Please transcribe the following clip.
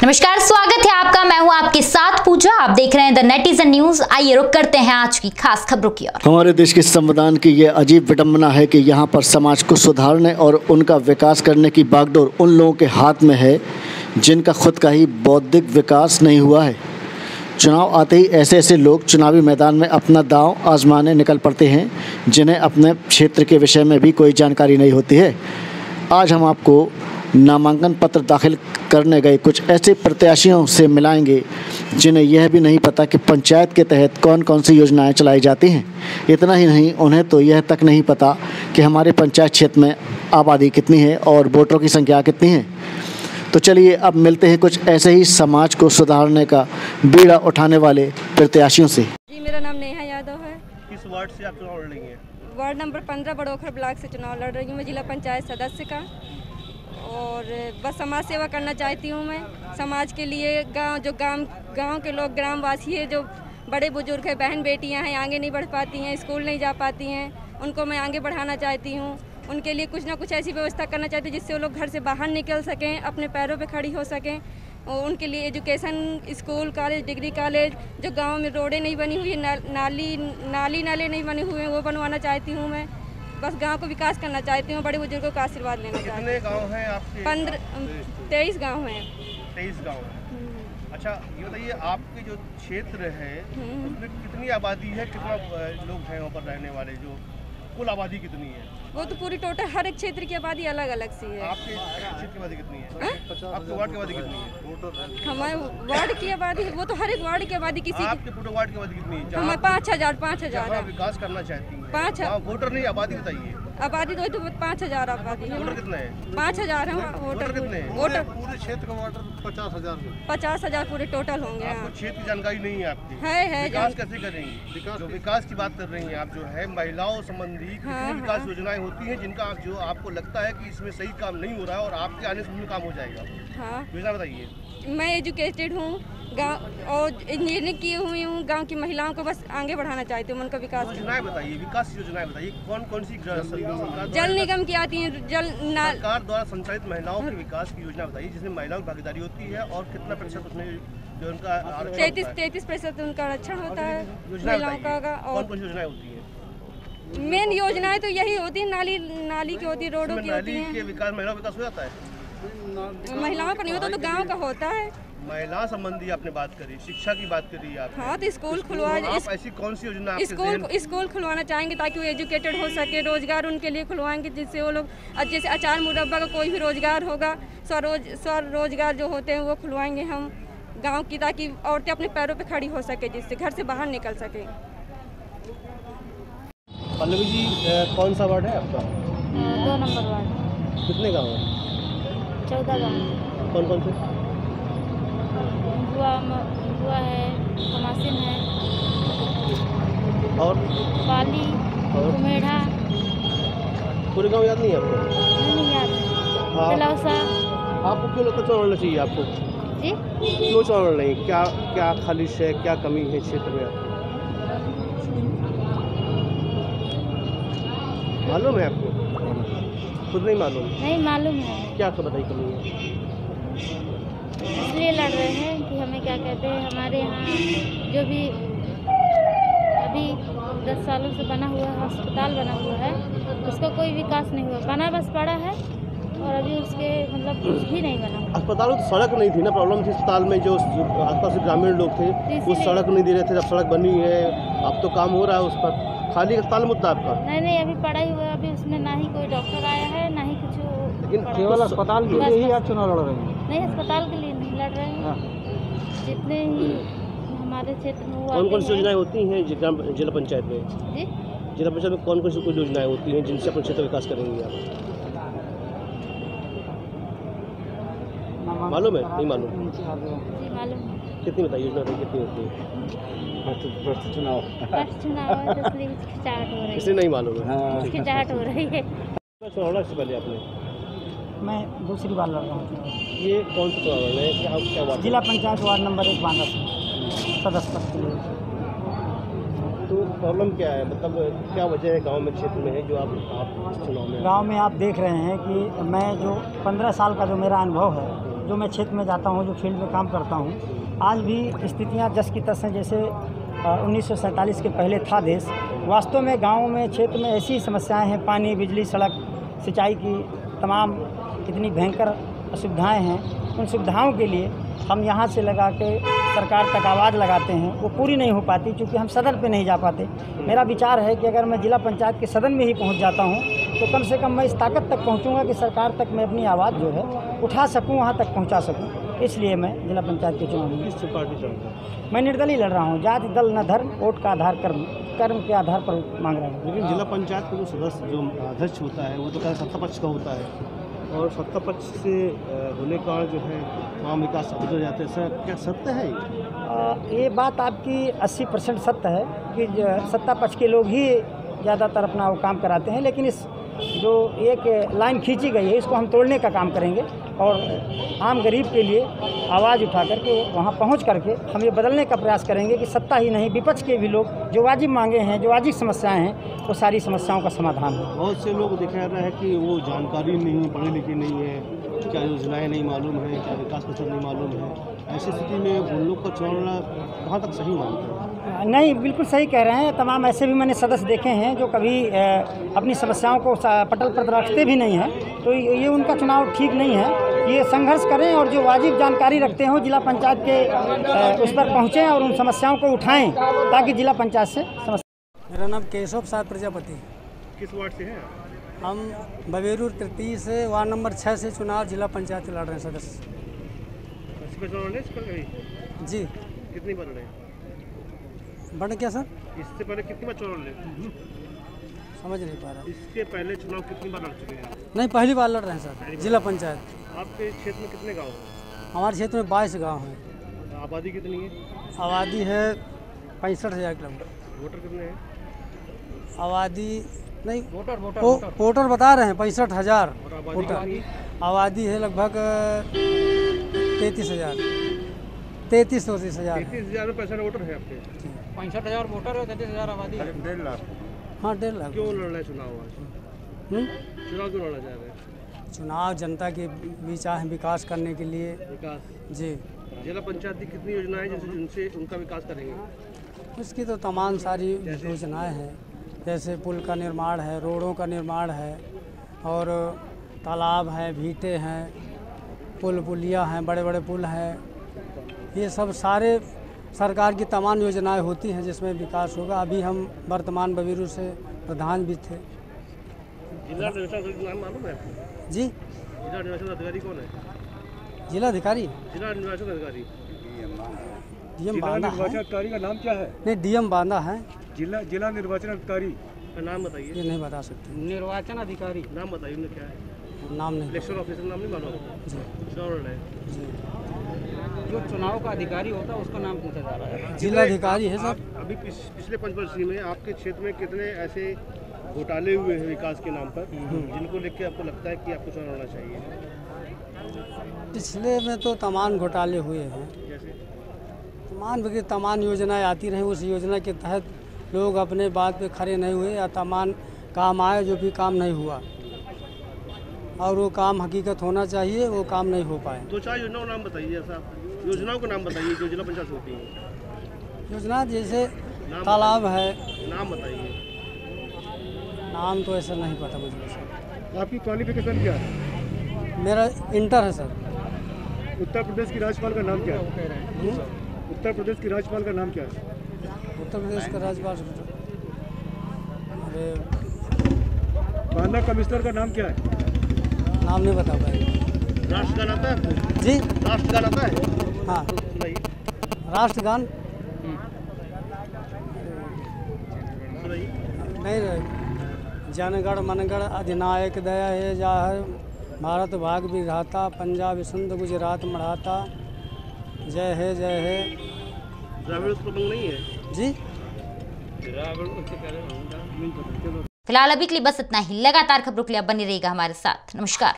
नमस्कार, स्वागत है आपका। मैं हूं आपके साथ पूजा। आप देख रहे हैं द नेटिजन न्यूज। आइए रुक करते हैं आज की खास खबरों की ओर। हमारे देश के संविधान की ये अजीब विडंबना है कि यहाँ पर समाज को सुधारने और उनका विकास करने की बागडोर उन लोगों के हाथ में है जिनका खुद का ही बौद्धिक विकास नहीं हुआ है। चुनाव आते ही ऐसे ऐसे लोग चुनावी मैदान में अपना दांव आजमाने निकल पड़ते हैं जिन्हें अपने क्षेत्र के विषय में भी कोई जानकारी नहीं होती है। आज हम आपको नामांकन पत्र दाखिल करने गए कुछ ऐसे प्रत्याशियों से मिलाएंगे जिन्हें यह भी नहीं पता कि पंचायत के तहत कौन कौन सी योजनाएं चलाई जाती हैं। इतना ही नहीं, उन्हें तो यह तक नहीं पता कि हमारे पंचायत क्षेत्र में आबादी कितनी है और वोटरों की संख्या कितनी है। तो चलिए अब मिलते हैं कुछ ऐसे ही समाज को सुधारने का बीड़ा उठाने वाले प्रत्याशियों से। जी, मेरा नाम नेहा यादव है। किस वार्ड से आप चुनाव लड़ रही हैं? वार्ड नंबर 15 बड़ोखर ब्लॉक से चुनाव लड़ रही हूँ मैं, जिला पंचायत सदस्य का। और बस समाज सेवा करना चाहती हूँ मैं। समाज के लिए गांव के लोग, ग्रामवासी है, जो बड़े बुजुर्ग हैं, बहन बेटियाँ हैं, आगे नहीं बढ़ पाती हैं, स्कूल नहीं जा पाती हैं, उनको मैं आगे बढ़ाना चाहती हूँ। उनके लिए कुछ ना कुछ ऐसी व्यवस्था करना चाहती हूँ जिससे वो लोग घर से बाहर निकल सकें, अपने पैरों पे खड़ी हो सकें। और उनके लिए education, school, college, degree college, जो गांव में रोडें नहीं बनी हुई है, नाले नहीं बने हुए हैं, वो बनवाना चाहती हूँ मैं। बस गांव को विकास करना चाहती हूँ, बड़े बुजुर्गों का आशीर्वाद लेना चाहती हूँ। कितने गांव हैं आपके? 23 गाँव हैं। 23 गांव हैं। अच्छा, ये बताइए, आपके जो क्षेत्र है उसमें कितनी आबादी है, कितना लोग हैं वहाँ पर रहने वाले, जो कुल आबादी कितनी है? वो तो पूरी टोटल हर एक क्षेत्र की आबादी अलग अलग सी है। आपके क्षेत्र की आबादी कितनी है? आपके वार्ड की आबादी कितनी है? हमारे वार्ड की आबादी, वो तो हर एक वार्ड की आबादी किसी की। आपके पूरे वार्ड की आबादी कितनी है? हमारे 5000 है। विकास करना चाहती हैं। 5 वोटर नहीं, आबादी बताइए। आबादी तो 5000 आबादी है। वोटर कितने हैं? 5000 है वोटर कितने हैं? वोटर पूरे क्षेत्र का वोटर 50,000 50,000 पूरे टोटल होंगे। आपको क्षेत्र की जानकारी नहीं है आपकी? है विकास कैसे करेंगी? जो विकास की बात कर रही हैं आप, जो है महिलाओं संबंधी कितनी विकास योजनाएं होती हैं जिनका जो आपको लगता है कि इसमें सही काम नहीं हो रहा है और आपके आने से उनमें काम हो जाएगा? हाँ, योजना बताइए। मैं एजुकेटेड हूँ, गाँव और इंजीनियरिंग की हुई हूँ। गांव की महिलाओं को बस आगे बढ़ाना चाहती हूँ, उनका विकास। योजनाएं बताइए, विकास योजनाएं बताइए, कौन कौन सी जल निगम की आती है, सरकार द्वारा संचालित महिलाओं के विकास की योजना बताइए जिसमें महिलाओं की भागीदारी होती है और कितना प्रतिशत उसमें जो उनका 33% उनका आरक्षण होता है महिलाओं का। और कौन कौन सी योजनाएं होती है? मेन योजनाएं तो यही होती है, नाली की होती है, रोडों की होती है। विकास, महिलाओं विकास हो जाता है? महिलाओं का नहीं होता तो गांव का होता है। महिला संबंधी आपने बात करी, शिक्षा की बात करी आप। हाँ, तो स्कूल खुलवा, ऐसी कौन सी योजना स्कूल खुलवाना चाहेंगे ताकि वो एजुकेटेड हो सके। रोजगार उनके लिए खुलवाएंगे जिससे वो लोग, जैसे अचार मुरब्बा का कोई भी रोजगार होगा, स्वरोजगार जो होते हैं वो खुलवाएंगे हम गाँव की, ताकि औरतें अपने पैरों पर खड़ी हो सके, जिससे घर से बाहर निकल सके। पल्लवी जी, कौन सा वार्ड है आपका? 2 नंबर वार्ड। कितने गाँव हैं? 14 गाँव। कौन कौन से? हुआ है, कमासिन है और पाली, कुमेढ़ा। पूरे गांव याद नहीं है आपको? नहीं याद है। तलौसा। आपको क्यों लगता है चुनाव लड़ना चाहिए आपको? जी, क्यों चुनाव लड़ना चाहिए? क्या खालिश है, क्या कमी है क्षेत्र में आपको? मालूम है आपको? खुद नहीं मालूम? नहीं मालूम है। क्या बताइए कमी है? इसलिए लड़ रहे हैं कि हमें क्या कहते हैं, हमारे यहाँ जो भी अभी 10 सालों से बना हुआ अस्पताल बना हुआ है, उसका कोई विकास नहीं हुआ। बना बस पड़ा है और अभी उसके मतलब कुछ भी नहीं बना। अस्पताल में तो सड़क नहीं थी ना, प्रॉब्लम थी अस्पताल में। जो आसपास के ग्रामीण लोग थे वो सड़क नहीं दे रहे थे, जब सड़क बनी है अब तो काम हो रहा है उस पर। खाली अस्पताल मुद्दा आपका? नहीं, अभी पड़ा ही हुआ है। अभी उसमें ना ही कोई डॉक्टर आया है, ना ही कुछ। लेकिन केवल अस्पताल के लिए ही आप चुनाव लड़ रहे हैं? नहीं, अस्पताल के लिए नहीं लड़ रहे हैं। जितने ही हमारे क्षेत्र में कौन कौन सी योजनाएं होती हैं जिला पंचायत में? जी, जिला पंचायत में कौन कौन सी योजनाएं होती हैं जिनसे अपने क्षेत्र विकास करेंगे आप? मालूम है? नहीं मालूम? जी मालूम है। कितनी बताइए योजना कितनी होती है? चुनाव है तो इसलिए खिंचाहट हो रही है। इसलिए नहीं मालूम है? खिंचाहट हो रही है। चुनाव लड़ा से पहले आपने? मैं दूसरी बार लड़ रहा हूँ। ये कौन सा चुनाव लड़ रहे हैं? क्या बात? जिला पंचायत वार्ड नंबर 1 बांदा सदस्य पद के लिए। तो प्रॉब्लम क्या है, मतलब क्या वजह है गांव में, क्षेत्र में है जो आप इस चुनाव में? गांव में आप देख रहे हैं कि मैं जो 15 साल का जो मेरा अनुभव है जो मैं क्षेत्र में जाता हूँ, जो फील्ड में काम करता हूँ, आज भी स्थितियाँ जस की तस हैं जैसे 1947 के पहले था देश। वास्तव में गाँव में, क्षेत्र में ऐसी समस्याएं हैं, पानी, बिजली, सड़क, सिंचाई की तमाम इतनी भयंकर असुविधाएं हैं। उन सुविधाओं के लिए हम यहाँ से लगा के सरकार तक आवाज़ लगाते हैं, वो पूरी नहीं हो पाती क्योंकि हम सदन पे नहीं जा पाते। मेरा विचार है कि अगर मैं जिला पंचायत के सदन में ही पहुँच जाता हूँ तो कम से कम मैं इस ताकत तक पहुँचूँगा कि सरकार तक मैं अपनी आवाज़ जो है उठा सकूँ, वहाँ तक पहुँचा सकूँ। इसलिए मैं जिला पंचायत के चुनाव में किस पार्टी चाहूँगा? मैं निर्दलीय लड़ रहा हूँ। जाति दल न धर्म, वोट का आधार कर्म के आधार पर मांग रहा हूँ। लेकिन जिला पंचायत का जो सदस्य, जो अध्यक्ष होता है, वो तो क्या सत्ता पक्ष का होता है, और सत्ता पक्ष से होने का जो है तमाम विकास हो जाते हैं। सर, क्या सत्य है ये बात आपकी 80% सत्य है कि सत्ता पक्ष के लोग ही ज़्यादातर अपना वो काम कराते हैं, लेकिन इस जो एक लाइन खींची गई है इसको हम तोड़ने का काम करेंगे और आम गरीब के लिए आवाज़ उठा करके वहाँ पहुँच करके हम ये बदलने का प्रयास करेंगे कि सत्ता ही नहीं, विपक्ष के भी लोग जो वाजिब मांगे हैं, जो वाजिब समस्याएं हैं, वो सारी समस्याओं का समाधान हो। बहुत से लोग दिखा रहा है कि वो जानकारी नहीं है, पढ़े लिखे नहीं है, क्या योजनाएं नहीं मालूम है, क्या विकास पत्र नहीं मालूम है। ऐसी स्थिति में उन लोग का चुनाव कहाँ तक सही मानते हैं? नहीं, बिल्कुल सही कह रहे हैं। तमाम ऐसे भी मैंने सदस्य देखे हैं जो कभी अपनी समस्याओं को पटल पर रखते भी नहीं हैं, तो ये उनका चुनाव ठीक नहीं है। ये संघर्ष करें और जो वाजिब जानकारी रखते हो जिला पंचायत के उस पर पहुँचें और उन समस्याओं को उठाएं ताकि जिला पंचायत से समस्या। मेरा नाम केशव प्रसाद प्रजापति। किस वार्ड से हैं? हम बवेरूर तृतीय से वार्ड नंबर 6 से चुनाव जिला पंचायत लड़ रहे हैं सदस्य। जी। कितनी बार लड़े? बढ़ क्या सर? इससे पहले कितनी बार चुनाव लड़े? समझ नहीं पा रहा। इसके पहले चुनाव कितनी बार लड़ चुके हैं? नहीं, पहली बार लड़ रहे हैं सर जिला पंचायत। आपके क्षेत्र में कितने गाँव हैं? हमारे क्षेत्र में 22 गाँव हैं। आबादी कितनी है? आबादी है 65,000 किलोमीटर। वोटर कितने हैं? आबादी नहीं, वोटर बता रहे हैं 65,000 वोटर। आबादी है लगभग 33,000 33,000 में 65 वोटर है आपके? 65,000 वोटर है, 33,000 आबादी है। 1.5 लाख। हाँ, 1.5 लाख। क्यों लड़ रहे चुनाव आज? चुनाव क्यों लड़ना चाह रहे हैं? चुनाव जनता के बीच है, विकास करने के लिए। विकास जी। जिला पंचायत की कितनी योजनाएं जिनसे उनका विकास करेंगे? उसकी तो तमाम सारी योजनाएं हैं, जैसे पुल का निर्माण है, रोडों का निर्माण है, और तालाब हैं, भीटे हैं, पुलिया हैं, बड़े बड़े पुल हैं। ये सब सारे सरकार की तमाम योजनाएं होती हैं जिसमें विकास होगा। अभी हम वर्तमान बवेरूर से प्रधान भी थे। जिला निर्वाचन नाम मालूम है आपको? जी। जिला निर्वाचन अधिकारी कौन है? जिला अधिकारी? जिला निर्वाचन अधिकारी डीएम बांदा है। निर्वाचन अधिकारी का नाम क्या है? नहीं, डीएम बांदा है। जिला निर्वाचन अधिकारी का नाम बताइए। ये नहीं बता सकते। निर्वाचन अधिकारी नाम बताइए, उन्हें क्या है? नाम नहीं। इलेक्शन ऑफिसर नाम नहीं मालूम? जी। जी। जो चुनाव का अधिकारी होता है उसका नाम पूछा जा रहा है। जिला अधिकारी है सर। अभी पिछले 5 वर्ष में आपके क्षेत्र में कितने ऐसे घोटाले हुए हैं विकास के नाम पर जिनको लेकर आपको लगता है कि आपको चुनाव लड़ना चाहिए? पिछले में तो तमाम घोटाले हुए हैं। जैसे तमाम योजनाएं आती रहीं, उस योजना के तहत लोग अपने बात पे खड़े नहीं हुए, या तमाम काम आए जो भी काम नहीं हुआ, और वो काम हकीकत होना चाहिए, वो काम नहीं हो पाए। 2-4 योजनाओं का नाम बताइए। ऐसा योजनाओं का नाम बताइए जो जिला पंचायत होती है। योजना जैसे तालाब है। नाम बताइए। नाम तो ऐसा नहीं पता मुझे सर। आपकी क्वालिफिकेशन क्या है? मेरा इंटर है सर। उत्तर प्रदेश की राज्यपाल का नाम क्या है? उत्तर प्रदेश की राज्यपाल का नाम क्या है? उत्तर प्रदेश का राज्यपाल, अरे बांदा कमिश्नर का नाम क्या है? नाम नहीं बता पाए। राष्ट्रगान आता है आपको? जी। राष्ट्रगान आता है? हाँ, सुनाइए। राष्ट्रगान सुनाइए। नहीं, जनगण मनगण अधिनायक दया है जाहर, भारत भाग विधाता, पंजाब सिंध गुजरात मराठा, जय है जय है। द्राविड़ उत्कल नहीं है? जी। फिलहाल अभी के लिए बस इतना ही। लगातार खबरों के लिए बने रहिएगा हमारे साथ। नमस्कार।